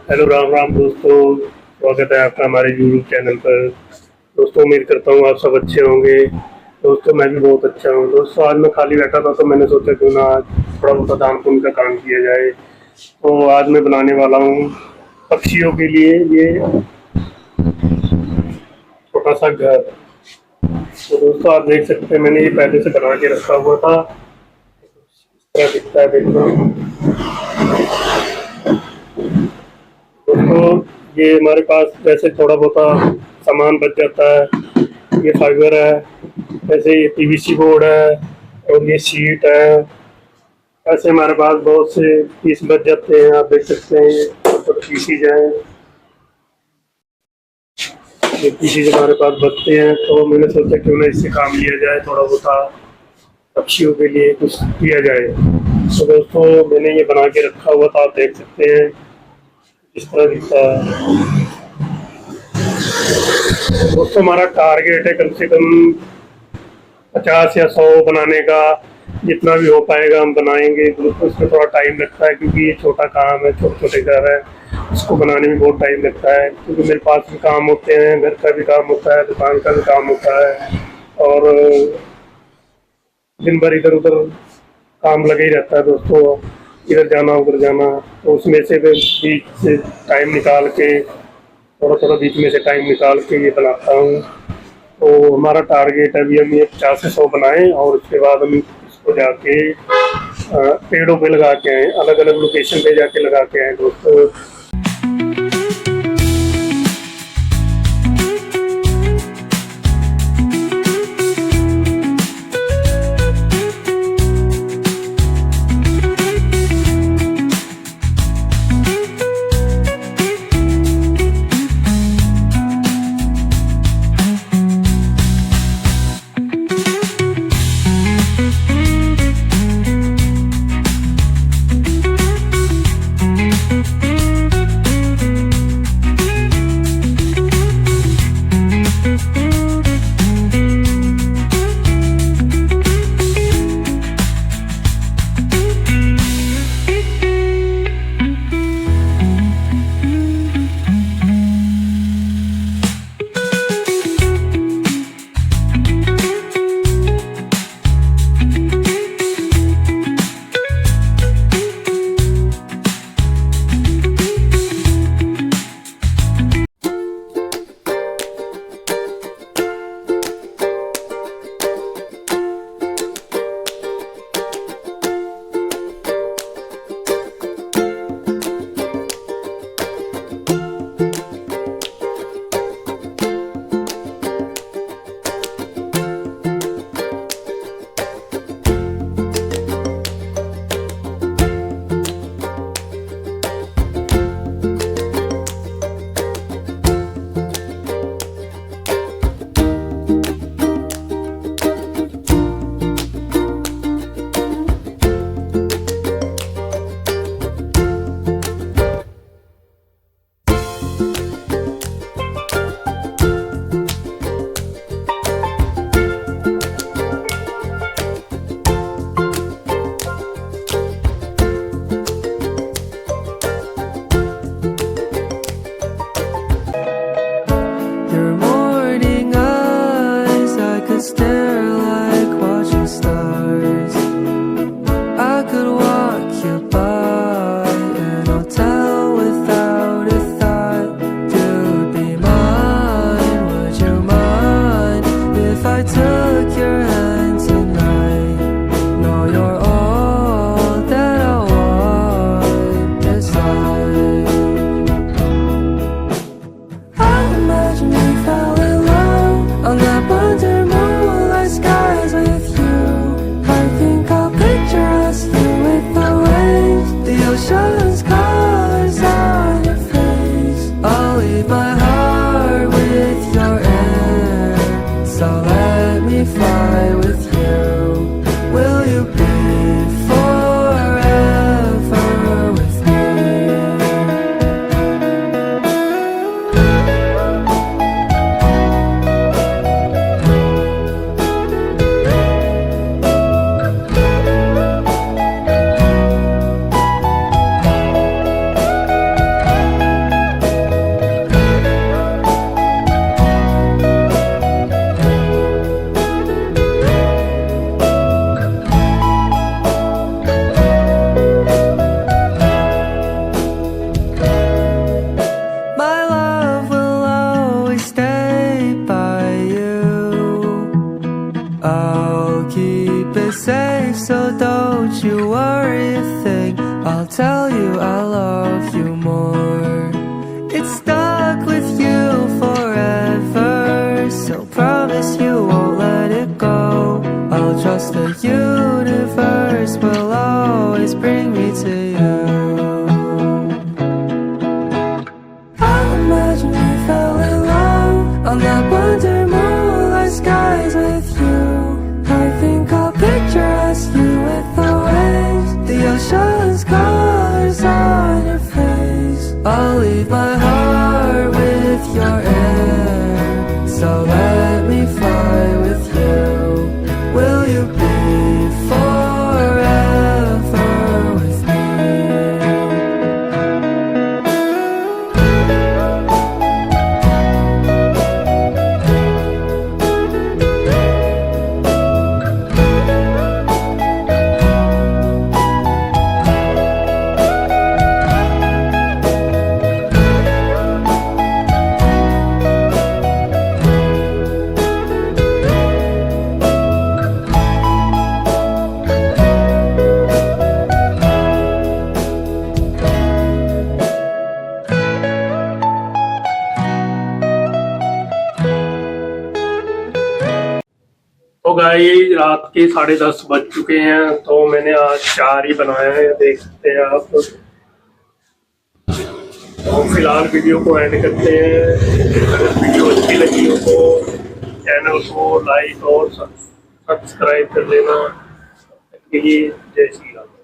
Hello Ram Ram दोस्तों। स्वागत है आपका हमारे यूट्यूब चैनल पर। दोस्तों उम्मीद करता हूँ आप सब अच्छे होंगे। दोस्तों मैं भी बहुत अच्छा हूँ। दोस्तों आज मैं खाली बैठा था तो मैंने सोचा क्यों ना आज थोड़ा बहुत दान पुण्य का काम किया जाए। तो आज मैं बनाने वाला हूँ पक्षियों के लिए ये छोटा सा घर। तो दोस्तों आप देख सकते हैं मैंने ये पहले से बना के रखा हुआ था। इस तरह दिखता है देखो दोस्तों। ये हमारे पास जैसे थोड़ा बहुत सामान बच जाता है। ये फाइबर है, जैसे ये पीवीसी बोर्ड है और ये शीट है। ऐसे हमारे पास बहुत से पीस बच जाते हैं। आप देख सकते हैं ये पीसीज हैं। ये पीसीज हमारे पास बचते हैं तो मैंने सोचा क्यों ना इससे काम लिया जाए, थोड़ा बहुत पक्षियों के लिए कुछ किया जाए। तो दोस्तों मैंने ये बना के रखा हुआ था, आप देख सकते हैं इस तरह दिखता है। दोस्तों हमारा टारगेट है कम से कम 50 या 100 बनाने का। जितना भी हो पाएगा हम बनाएंगे। दोस्तों इसमें थोड़ा टाइम लगता है क्योंकि ये छोटा काम है, छोटे छोटे घर है, इसको बनाने में बहुत टाइम लगता है। क्योंकि मेरे पास भी काम होते हैं, घर का भी काम होता है, दुकान का भी काम होता है और दिन भर इधर उधर काम लगे ही रहता है दोस्तों। इधर जाना उधर जाना, तो उसमें से भी बीच से टाइम निकाल के थोड़ा थोड़ा बीच में से टाइम निकाल के ये बनाता हूँ। तो हमारा टारगेट है अभी हम ये 50 से 100 बनाएं और उसके बाद हम इसको जाके पेड़ों पे लगा के आए, अलग अलग लोकेशन पे जाके लगा के आए दोस्तों। Your morning eyes, I could stare like watching stars. I could walk you by an hotel without a thought. You'd be mine, would you mind if I took your hand tonight? No, you're all that I want this life. I imagine we fell in love on that wonder moonlight skies with you. I think I'll picture us here with the waves, the ocean's colors on your face. I'll leave my heart with your air, so let me fly with you. Will you be forever with me? universe will always bring me to you. I imagine we fell in love on that wonder moonlight skies with you. I think I'll picture us, you with the waves, the ocean's colors on your face. I'll leave my heart with your air, so let me fly with you. Will you be forever with me? तो guys रात के 10:30 बज चुके हैं, तो मैंने आज 4 ही बनाया है, देख सकते हैं आप। तो फिलहाल वीडियो को एंड करते हैं। अगर वीडियो अच्छी लगी हो तो चैनल को लाइक और सब्सक्राइब कर लेना। तब तक के लिए जय श्री राम।